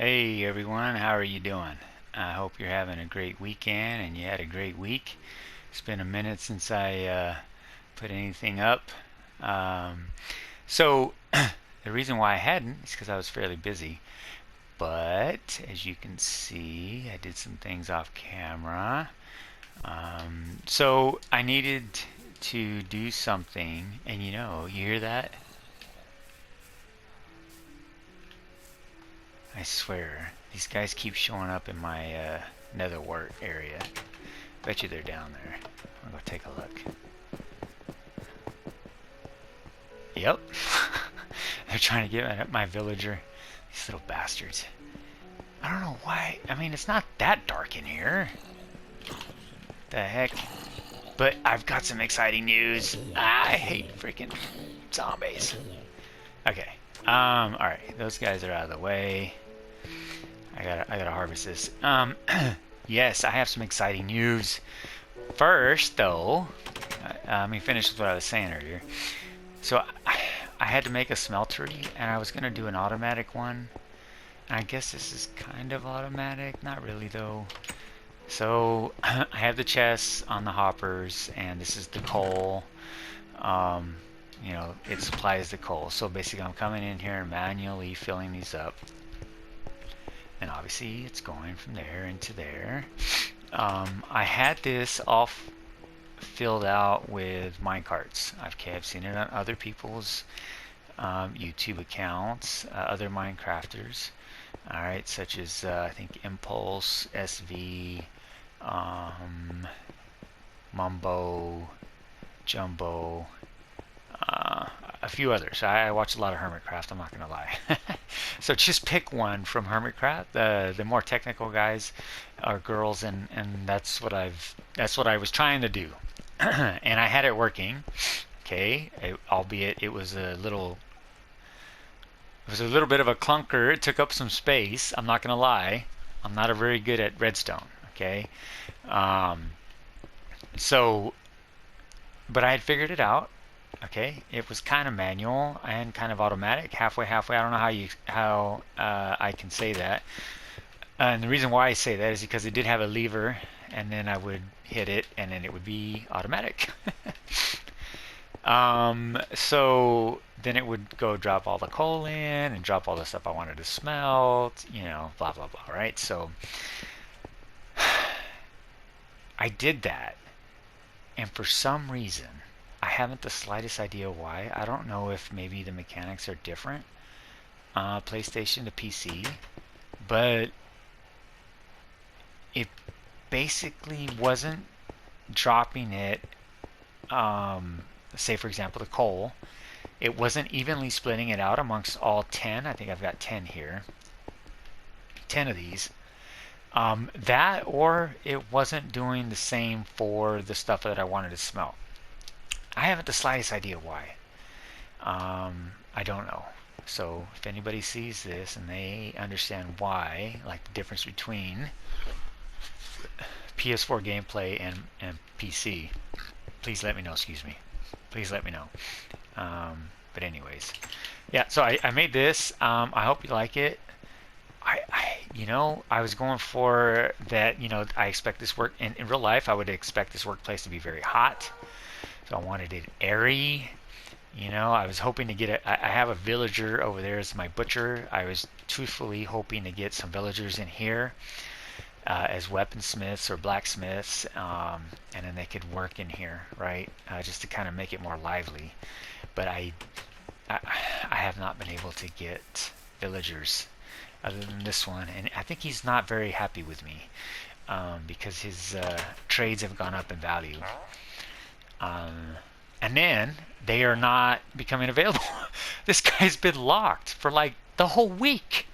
Hey everyone, how are you doing? I hope you're having a great weekend and you had a great week. It's been a minute since I put anything up. Um, so, the reason why I hadn't is because I was fairly busy. But as you can see, I did some things off camera. So, I needed to do something, and you hear that? I swear, these guys keep showing up in my nether wart area. Bet you they're down there. I'll go take a look. Yep. They're trying to get at my villager. These little bastards. I don't know why. I mean, it's not that dark in here. The heck? But I've got some exciting news. I hate freaking zombies. Okay. Alright. Those guys are out of the way. I gotta harvest this. Yes, I have some exciting news. First, though, let me finish with what I was saying earlier. So I had to make a smeltery, and I was gonna do an automatic one. I guess this is kind of automatic, not really though. So I have the chests on the hoppers, and this is the coal. Um, it supplies the coal. So basically, I'm coming in here and manually filling these up. And obviously it's going from there into there. I had this all filled out with minecarts. I've seen it on other people's YouTube accounts, other Minecrafters. Alright, such as I think Impulse, SV, Mumbo, Jumbo, a few others. I watch a lot of Hermitcraft, I'm not going to lie. So just pick one from Hermitcraft. The more technical guys are girls, and that's what I was trying to do. And I had it working. Okay, albeit it was a little bit of a clunker. It took up some space. I'm not going to lie. I'm not a very good at redstone. Okay. So, but I had figured it out. Okay, it was kind of manual and kind of automatic, halfway. I don't know how I can say that. And the reason why I say that is because it did have a lever, and then I would hit it, and then it would be automatic. So then it would go drop all the coal in and drop all the stuff I wanted to smelt, blah blah blah, right? So I did that, and for some reason, I haven't the slightest idea why. I don't know if maybe the mechanics are different, PlayStation to PC, but it basically wasn't dropping it. Say for example the coal, it wasn't evenly splitting it out amongst all 10. I think I've got 10 here, 10 of these. That, or it wasn't doing the same for the stuff that I wanted to smelt. I haven't the slightest idea why. I don't know. So if anybody sees this and they understand why, like the difference between PS4 gameplay and PC, please let me know. Excuse me. Please let me know. But anyways, yeah. So I made this. I hope you like it. I was going for that. I expect this work in real life. I would expect this workplace to be very hot. So I wanted it airy. I was hoping to get it. I have a villager over there as my butcher. I was truthfully hoping to get some villagers in here as weaponsmiths or blacksmiths, and then they could work in here, right? Just to kind of make it more lively. But I have not been able to get villagers other than this one, and I think he's not very happy with me because his trades have gone up in value. And then they are not becoming available. This guy's been locked for like the whole week.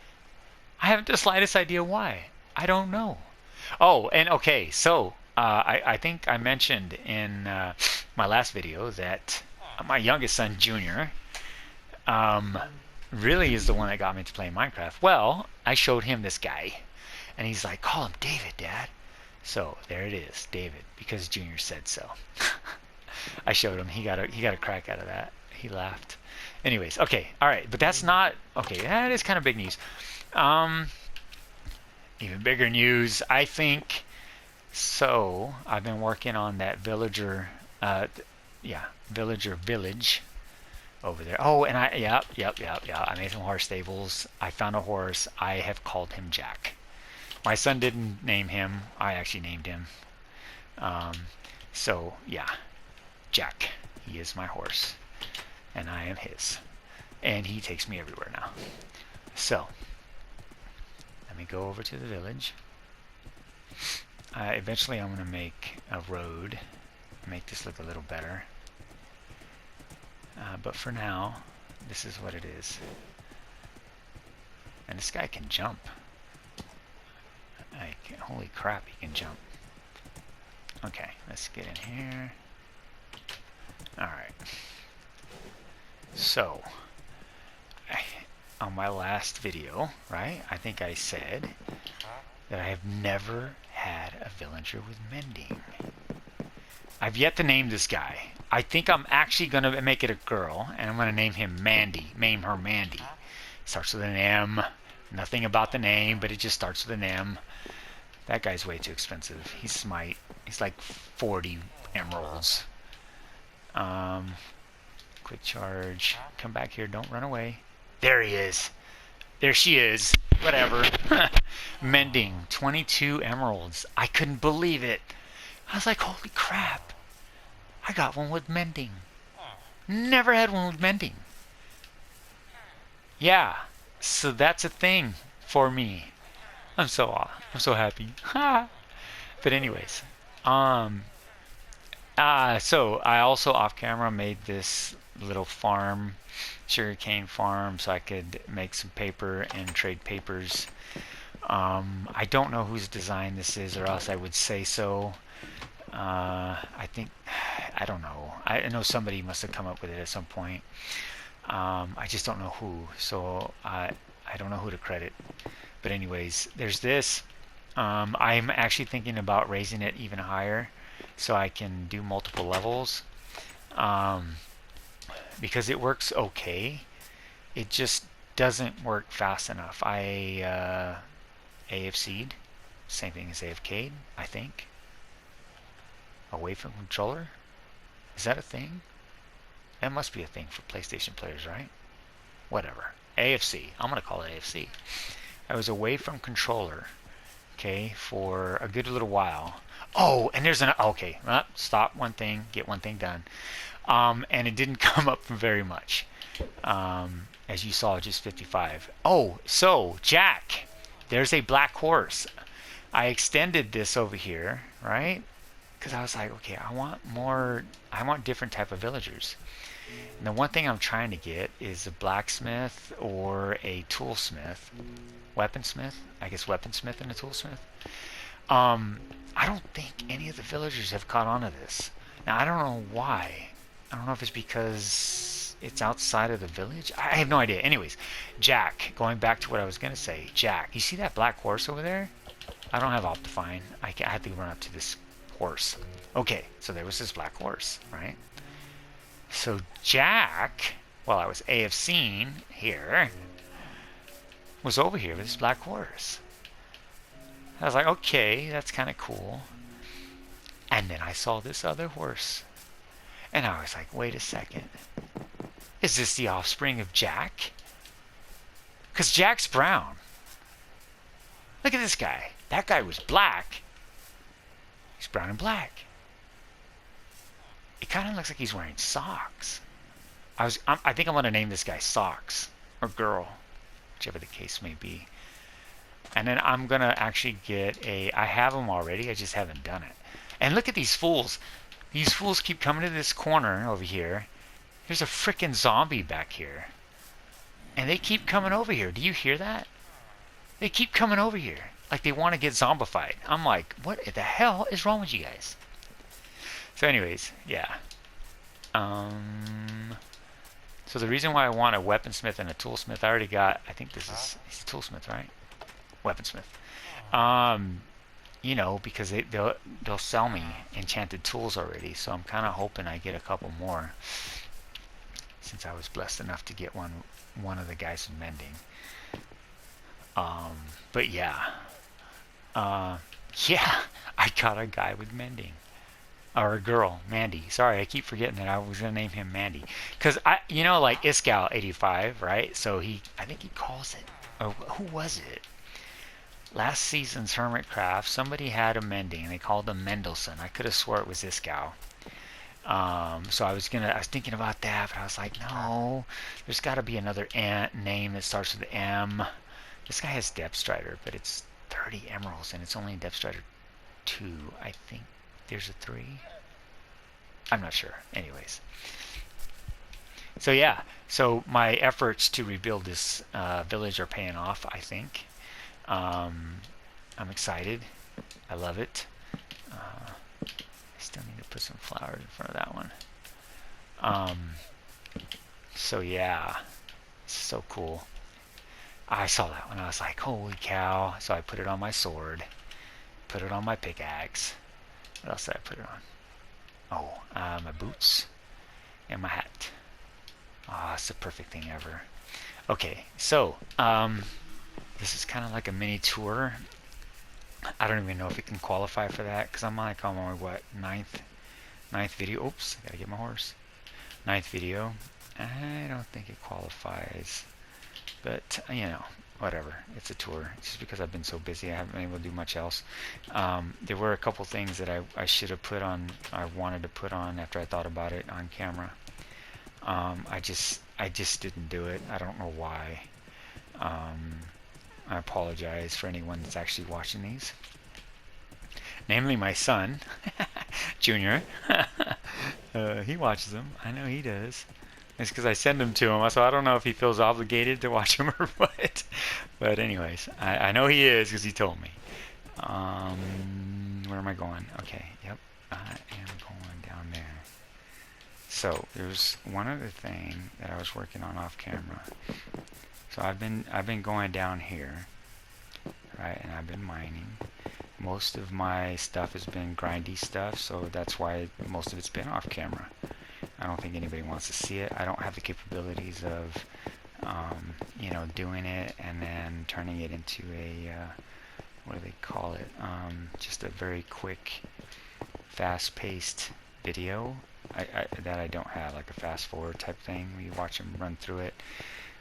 I haven't the slightest idea why. I don't know. Oh, and okay, so I think I mentioned in my last video that my youngest son, Junior, really is the one that got me to play Minecraft. Well, I showed him this guy, and he's like, "Call him David, Dad." So there it is, David, because Junior said so. I showed him. He got a crack out of that. He laughed. Anyways, okay, all right, but that's not okay. That is kind of big news. Even bigger news, I think. So I've been working on that villager, villager village over there. Oh, and I made some horse stables. I found a horse. I have called him Jack. My son didn't name him. I actually named him. Um, so yeah, Jack. He is my horse, and I am his, and he takes me everywhere now. So let me go over to the village. Eventually, I'm going to make a road, make this look a little better. But for now, this is what it is. And this guy can jump. Holy crap, he can jump. Okay, let's get in here. Alright. So, on my last video, right, I think I said that I have never had a villager with mending. I've yet to name this guy. I think I'm actually going to make it a girl, and I'm going to name him Mandy. Name her Mandy. Starts with an M. Nothing about the name, but it just starts with an M. That guy's way too expensive. He's smite. He's like 40 emeralds. Quick charge. Come back here. Don't run away. There he is. There she is. Whatever. Mending. 22 emeralds. I couldn't believe it. I was like, holy crap. I got one with mending. Never had one with mending. Yeah. So that's a thing for me. I'm so happy. But anyways, so I also off camera made this little farm, sugarcane farm, so I could make some paper and trade papers. I don't know whose design this is, or else I would say so. I don't know. I know somebody must have come up with it at some point. I just don't know who, so I don't know who to credit. But anyways, there's this. I'm actually thinking about raising it even higher so I can do multiple levels. Because it works okay. It just doesn't work fast enough. I AFC'd. Same thing as AFK'd, I think. Away from controller? Is that a thing? That must be a thing for PlayStation players, right? Whatever. AFC. I'm going to call it AFC. I was away from controller, okay, for a good little while. Oh, and there's an... Okay, stop one thing, get one thing done. And it didn't come up very much. As you saw, just 55. Oh, so, Jack. There's a black horse. I extended this over here, right? Because I was like, okay, I want different type of villagers. And the one thing I'm trying to get is a blacksmith or a toolsmith. Weaponsmith? I guess weaponsmith and a toolsmith. I don't think any of the villagers have caught on to this. Now, I don't know why. I don't know if it's because it's outside of the village. I have no idea. Anyways, Jack, going back to what I was going to say. Jack, you see that black horse over there? I don't have Optifine. I had to run up to this horse. Okay, so there was this black horse, right? So Jack, while I was AFCing here, was over here with this black horse. I was like, okay, that's kind of cool. And then I saw this other horse. And I was like, wait a second. Is this the offspring of Jack? Because Jack's brown. Look at this guy. That guy was black. He's brown and black. It kind of looks like he's wearing socks. I think I'm going to name this guy Socks. Or Girl. Whichever the case may be. And then I'm going to actually get I have them already, I just haven't done it. And look at these fools. These fools keep coming to this corner over here. There's a freaking zombie back here. And they keep coming over here. Do you hear that? They keep coming over here. Like they want to get zombified. I'm like, what the hell is wrong with you guys? So anyways, yeah. So the reason why I want a weaponsmith and a toolsmith, I already got, I think this is, he's a toolsmith, right? Weaponsmith. You know, because they'll sell me enchanted tools already, so I'm kind of hoping I get a couple more, since I was blessed enough to get one of the guys in mending. But yeah, Uh, yeah, I got a guy with mending. Or a girl, Mandy. Sorry, I keep forgetting that I was gonna name him Mandy, because like Iskal 85, right? So I think he calls it. Or who was it? Last season's Hermitcraft, somebody had a mending, and they called him Mendelsohn. I could have swore it was Iskal. So I was thinking about that, but I was like, no, there's got to be another name that starts with M. This guy has Depth Strider, but it's 30 emeralds, and it's only in Depth Strider 2. I think there's a 3. I'm not sure. Anyways. So yeah, so my efforts to rebuild this village are paying off, I think. I'm excited. I love it. I still need to put some flowers in front of that one. So yeah, it's so cool. I saw that one. I was like, holy cow. So I put it on my sword. Put it on my pickaxe. What else did I put it on? Oh, my boots and my hat. Ah, it's the perfect thing ever. Okay, so this is kind of like a mini tour. I don't even know if it can qualify for that because I'm like on my ninth video. Oops, I gotta get my horse. Ninth video. I don't think it qualifies, but whatever. It's a tour. Just because I've been so busy, I haven't been able to do much else. There were a couple things that I should have put on. I wanted to put on after I thought about it on camera. I just didn't do it. I don't know why. I apologize for anyone that's actually watching these. Namely my son, Junior. He watches them. I know he does. It's because I send them to him, so I don't know if he feels obligated to watch them or what. But anyways, I know he is because he told me. Where am I going? Okay, yep, I am going down there. So there's one other thing that I was working on off camera. So I've been going down here, right, and I've been mining. Most of my stuff has been grindy stuff, so that's why most of it's been off camera. I don't think anybody wants to see it. I don't have the capabilities of, doing it and then turning it into a, what do they call it? Just a very quick, fast-paced video. That I don't have, like a fast forward type thing where you watch them run through it.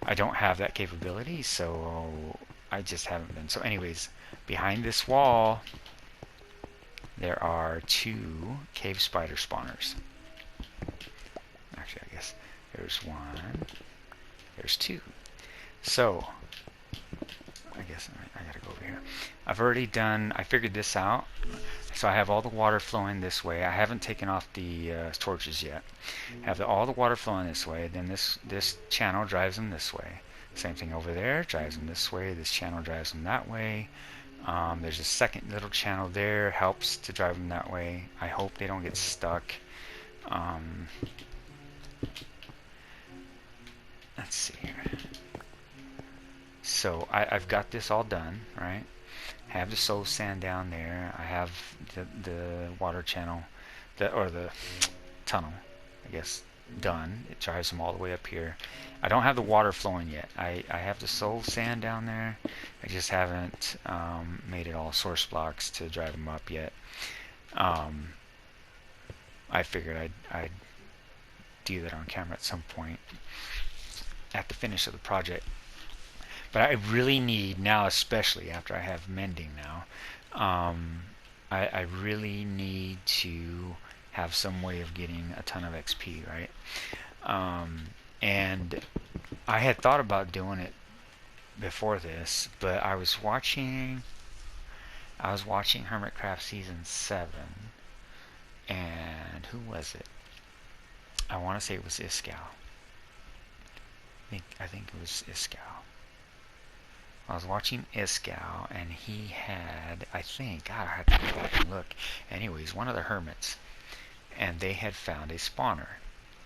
I don't have that capability, so I just haven't been. So anyways, behind this wall there are 2 cave spider spawners. Actually, I guess there's 1, there's 2. So I guess I gotta go over here. I figured this out. So I have all the water flowing this way. I haven't taken off the torches yet. Have all the water flowing this way. Then this channel drives them this way. Same thing over there, drives them this way. This channel drives them that way. There's a second little channel there, helps to drive them that way. I hope they don't get stuck. Let's see here. So I've got this all done, right? I have the soul sand down there. I have the water channel, or the tunnel, I guess, done. It drives them all the way up here. I don't have the water flowing yet. I have the soul sand down there. I just haven't made it all source blocks to drive them up yet. I figured I'd do that on camera at some point at the finish of the project. But I really need now, especially after I have mending now, I really need to have some way of getting a ton of XP, right? And I had thought about doing it before this, but I was watching Hermitcraft Season 7, and who was it? I want to say it was Iskal. I think it was Iskal. I was watching Iskal, and he had, I think, God, I have to go back and look. Anyways, one of the hermits, and they had found a spawner,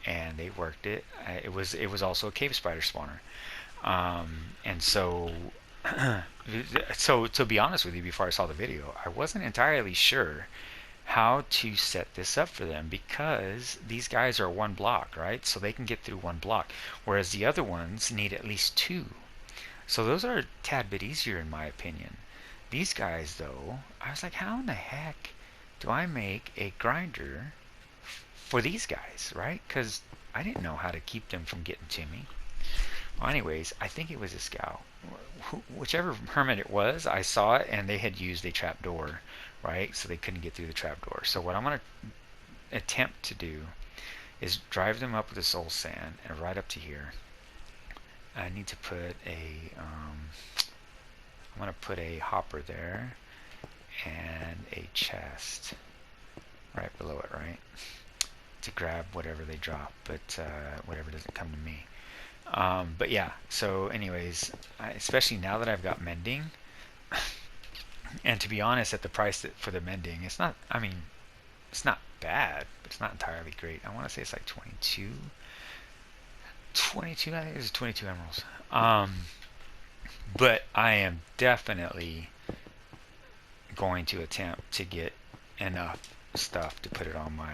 and they worked it. It was also a cave spider spawner, and so, so to be honest with you, before I saw the video, I wasn't entirely sure how to set this up for them, because these guys are 1 block, right? So they can get through 1 block, whereas the other ones need at least 2. So those are a tad bit easier in my opinion. These guys, though, I was like, how in the heck do I make a grinder for these guys, right? Because I didn't know how to keep them from getting to me. Well, anyways, I think it was a scout. Whichever hermit it was, I saw it, and they had used a trapdoor, right? So they couldn't get through the trapdoor. So what I'm going to attempt to do is drive them up with the soul sand and right up to here. I need to put a, I'm going to put a hopper there and a chest right below it, right? To grab whatever they drop, but whatever doesn't come to me. But yeah, so anyways, especially now that I've got mending, and to be honest, at the price for the mending, it's not, I mean, it's not bad, but it's not entirely great. I want to say it's like 22, I think it's 22 emeralds. But I am definitely going to attempt to get enough stuff to put it on my,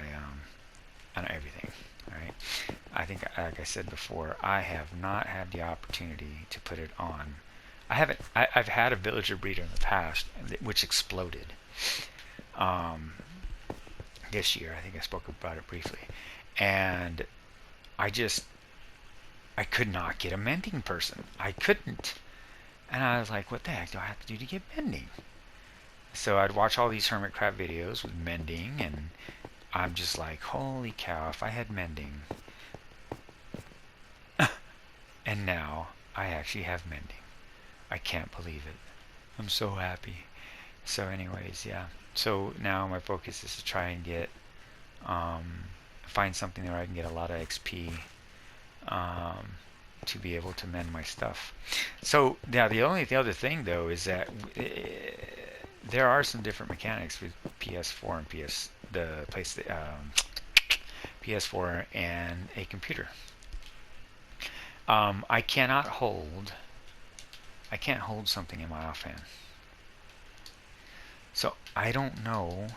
on everything. Right? I think, like I said before, I have not had the opportunity to put it on. I've had a villager breeder in the past, which exploded. This year, I think I spoke about it briefly, and I could not get a mending person. I couldn't, and I was like, what the heck do I have to do to get mending? So I'd watch all these hermit crab videos with mending, and I'm just like, holy cow, if I had mending. And now I actually have mending. I can't believe it. I'm so happy. So anyways, yeah. So now my focus is to try and get, find something where I can get a lot of XP to be able to mend my stuff. So now the other thing though is that there are some different mechanics with PS4 and PS4 and a computer. I can't hold something in my offhand. So I don't know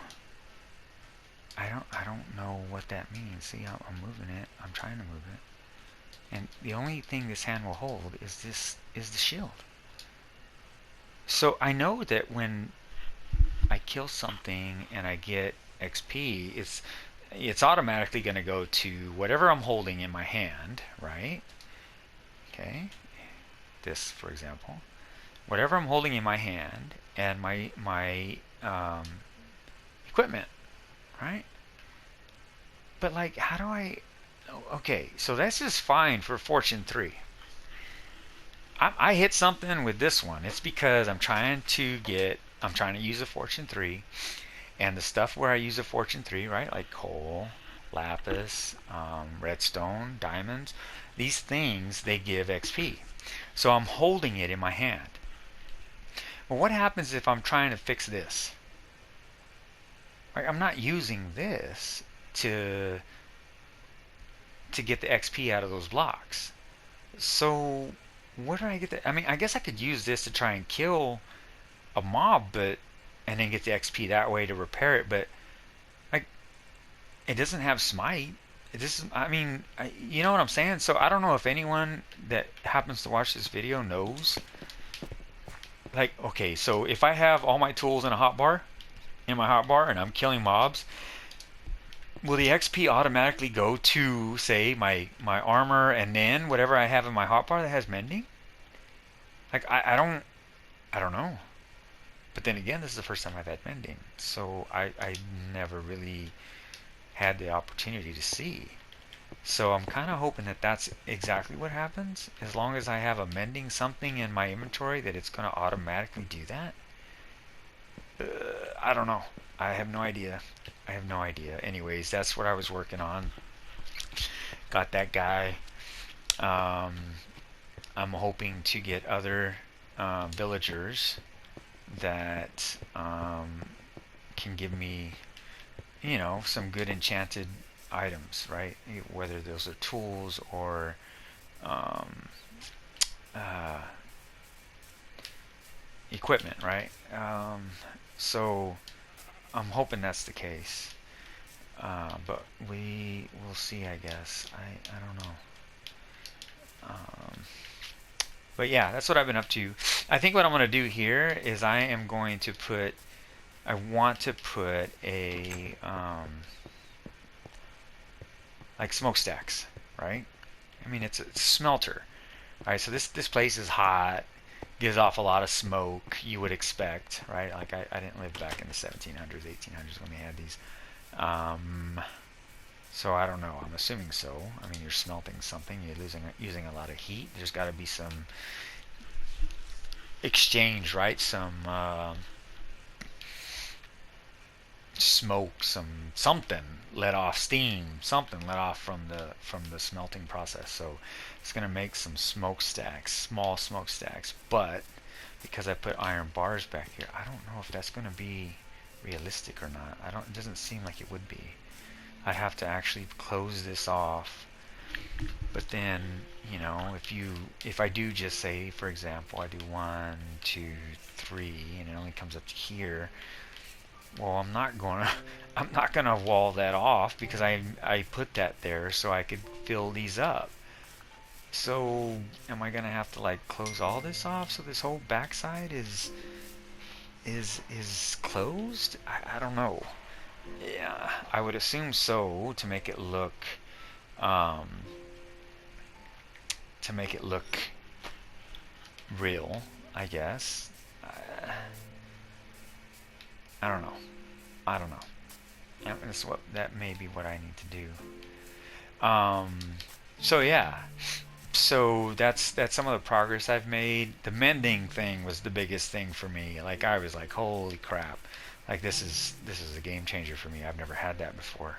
what that means. See, I'm moving it. I'm trying to move it. And the only thing this hand will hold is the shield. So I know that when I kill something and I get XP, it's automatically going to go to whatever I'm holding in my hand, right? Okay. This, for example. Whatever I'm holding in my hand and my equipment, right? But like, how do I... Okay, so this is fine for Fortune 3. I hit something with this one. It's because I'm trying to use a Fortune 3, and the stuff where I use a Fortune 3, right, like coal, lapis, redstone, diamonds, these things, they give XP. So I'm holding it in my hand. Well, what happens if I'm trying to fix this? Right, I'm not using this to get the XP out of those blocks. So where do I get that? I mean, I guess I could use this to try and kill a mob, and then get the XP that way to repair it. But like, it doesn't have smite. I mean, you know what I'm saying? So I don't know if anyone that happens to watch this video knows. Like, okay, so if I have all my tools in my hotbar, and I'm killing mobs, will the XP automatically go to, say, my armor and then whatever I have in my hotbar that has mending? Like, I don't know. But then again, this is the first time I've had mending, so I never really had the opportunity to see. So I'm kind of hoping that that's exactly what happens. As long as I have a mending something in my inventory, that it's going to automatically do that. I don't know. I have no idea. Anyways, that's what I was working on. Got that guy. I'm hoping to get other villagers that can give me, some good enchanted items, right? Whether those are tools or equipment, right? So I'm hoping that's the case, but we will see, I guess. I don't know. But yeah, that's what I've been up to. I think what I'm going to do here is I want to put a, like smokestacks, right? I mean, it's a smelter, right? So this place is hot, gives off a lot of smoke, you would expect, right? Like I didn't live back in the 1700s, 1800s when they had these. Um, so I don't know. I'm assuming so. I mean, you're smelting something. You're using a lot of heat. There's got to be some exchange, right? Some smoke, something let off, steam, something let off from the smelting process. So it's gonna make some smokestacks, small smokestacks. But because I put iron bars back here, I don't know if that's gonna be realistic or not. I don't. It doesn't seem like it would be. I'd have to actually close this off. But then, you know, if I do just say, for example, I do 1, 2, 3, and it only comes up to here. Well, I'm not gonna wall that off because I put that there so I could fill these up. So am I gonna have to like close all this off so this whole backside is closed? I don't know. Yeah, I would assume so to make it look um, real, I guess. I don't know. I don't know. Yeah, that may be what I need to do. So yeah. So that's some of the progress I've made. The mending thing was the biggest thing for me. Like I was like, holy crap. Like this is a game changer for me. I've never had that before.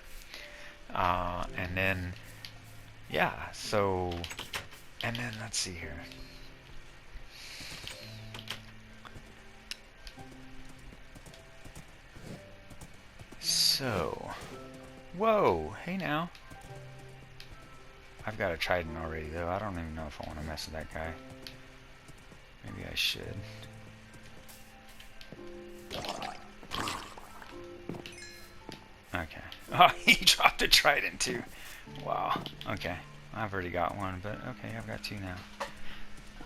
And then yeah, so and then let's see here. So, whoa, hey now. I've got a trident already though. I don't even know if I want to mess with that guy. Maybe I should. Okay. Oh, he dropped a trident too. Wow. Okay. I've already got one, but okay, I've got 2 now.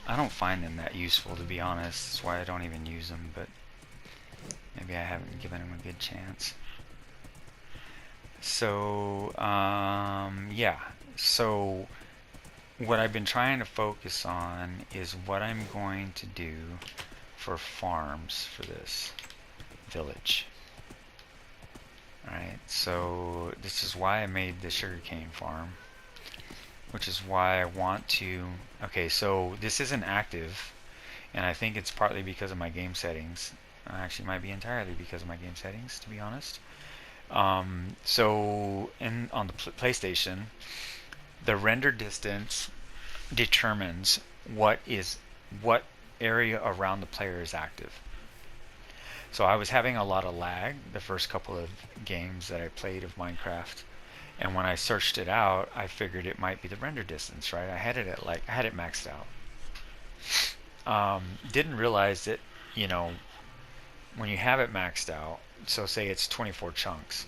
I don't find them that useful, to be honest. That's why I don't even use them, but maybe I haven't given them a good chance. So, yeah. So, what I've been trying to focus on is what I'm going to do for farms for this village. Alright, so this is why I made the sugarcane farm, which is why I want to... Okay, so this isn't active, and I think it's partly because of my game settings. Actually, it might be entirely because of my game settings, to be honest. So on the PlayStation, the render distance determines what area around the player is active. So I was having a lot of lag the first couple of games that I played of Minecraft, and when I searched it out, I figured it might be the render distance, right? I had it maxed out. Didn't realize that, you know, when you have it maxed out, so say it's 24 chunks,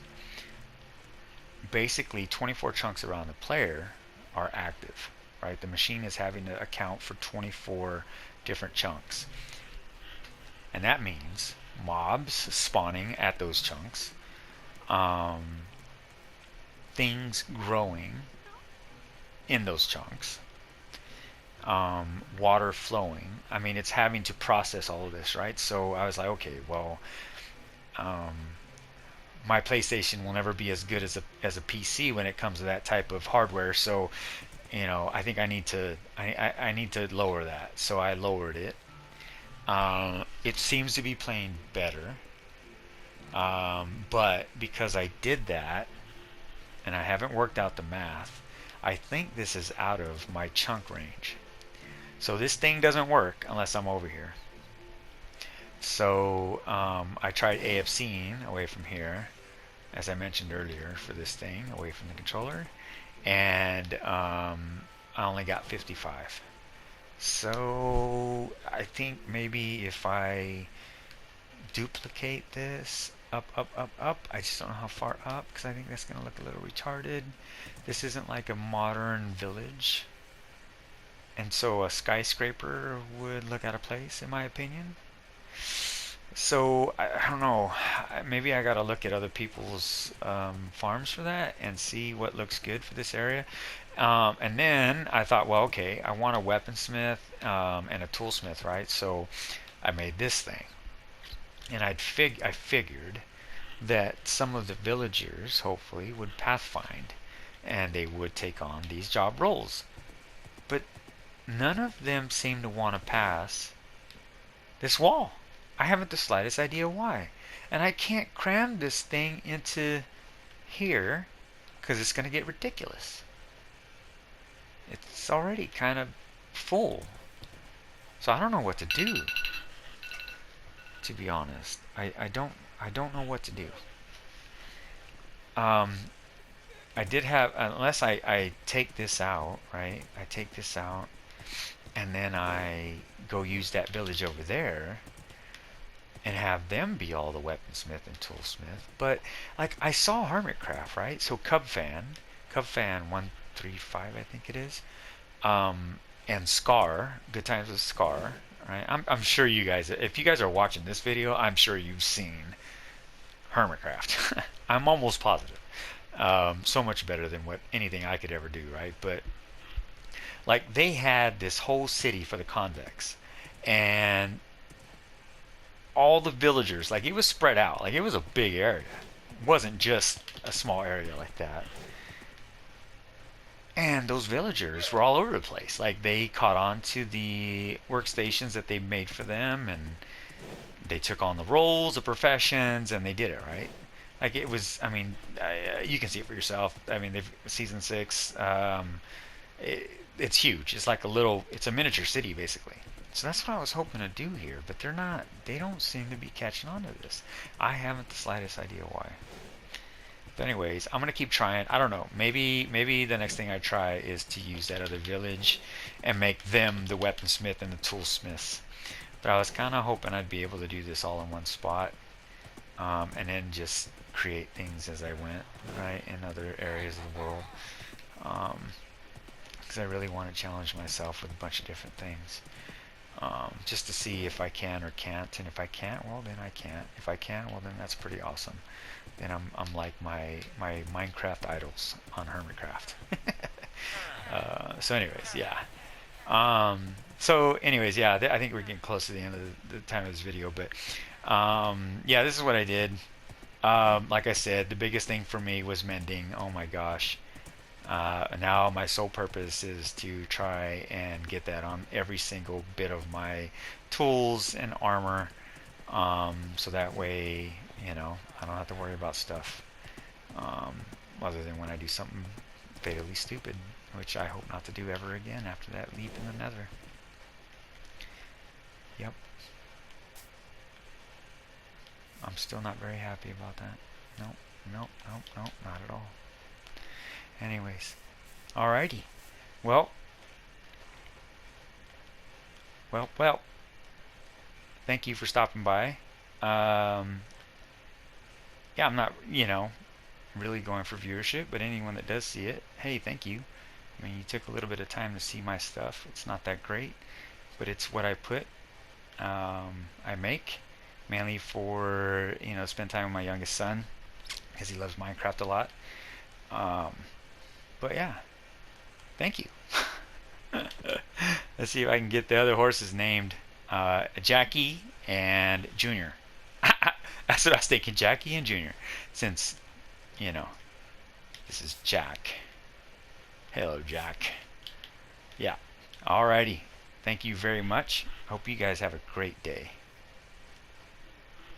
basically 24 chunks around the player are active, right? The machine is having to account for 24 different chunks, and that means mobs spawning at those chunks, things growing in those chunks, water flowing. I mean, it's having to process all of this, right? So I was like, okay, well, my PlayStation will never be as good as a PC when it comes to that type of hardware. So, you know, I think I need to lower that. So I lowered it. It seems to be playing better, but because I did that, and I haven't worked out the math, I think this is out of my chunk range. So this thing doesn't work unless I'm over here. So I tried AFCing away from here, as I mentioned earlier, for this thing, away from the controller, and I only got 55. So I think maybe if I duplicate this up, I just don't know how far up, because I think that's going to look a little retarded. This isn't like a modern village. And so a skyscraper would look out of place, in my opinion. So I don't know. Maybe I gotta look at other people's farms for that and see what looks good for this area. And then I thought, well, okay, I want a weaponsmith and a toolsmith, right? So I made this thing, and I figured that some of the villagers hopefully would pathfind, and they would take on these job roles. But none of them seem to want to pass this wall. I haven't the slightest idea why. And I can't cram this thing into here because it's going to get ridiculous. It's already kind of full. So I don't know what to do, to be honest. I don't know what to do. Um, I did have, unless I take this out, right? I take this out and then I go use that village over there and have them be all the weaponsmith and toolsmith. But like I saw Hermitcraft, right? So Cubfan 135, I think it is, and Scar, Good Times with Scar, right? I'm sure you guys, if you guys are watching this video, I'm sure you've seen Hermitcraft. I'm almost positive. So much better than what anything I could ever do, right? But like they had this whole city for the convex, and all the villagers, like it was spread out, like it was a big area. It wasn't just a small area like that. And those villagers were all over the place. Like they caught on to the workstations that they made for them, and they took on the roles, the professions, and they did it right. Like it was, I mean, you can see it for yourself. I mean, they've season 6. It's huge. It's like a little, it's a miniature city basically. So that's what I was hoping to do here, but they're not. They don't seem to be catching on to this. I haven't the slightest idea why. But anyways, I'm gonna keep trying. I don't know. Maybe the next thing I try is to use that other village and make them the weaponsmith and the toolsmiths. But I was kind of hoping I'd be able to do this all in one spot, and then just create things as I went, right, in other areas of the world. Because I really want to challenge myself with a bunch of different things. Just to see if I can or can't, and if I can't, well then I can't. If I can, well then that's pretty awesome. Then I'm like my Minecraft idols on Hermitcraft. So anyways, yeah. So anyways, yeah, I think we're getting close to the end of the time of this video, but yeah, this is what I did. Like I said, the biggest thing for me was mending. Oh my gosh. Now my sole purpose is to try and get that on every single bit of my tools and armor, so that way, you know, I don't have to worry about stuff, other than when I do something fatally stupid, which I hope not to do ever again after that leap in the nether. Yep. I'm still not very happy about that. Nope, nope, nope, nope, not at all. Anyways, alrighty. Well, thank you for stopping by. Yeah, I'm not, you know, really going for viewership, but anyone that does see it, hey, thank you. I mean, you took a little bit of time to see my stuff. It's not that great, but it's what I put, I make, mainly for, you know, spend time with my youngest son, because he loves Minecraft a lot. But yeah, thank you. Let's see if I can get the other horses named Jackie and Junior. That's what I was thinking, Jackie and Junior. Since, you know, this is Jack. Hello, Jack. Yeah. Alrighty. Thank you very much. Hope you guys have a great day.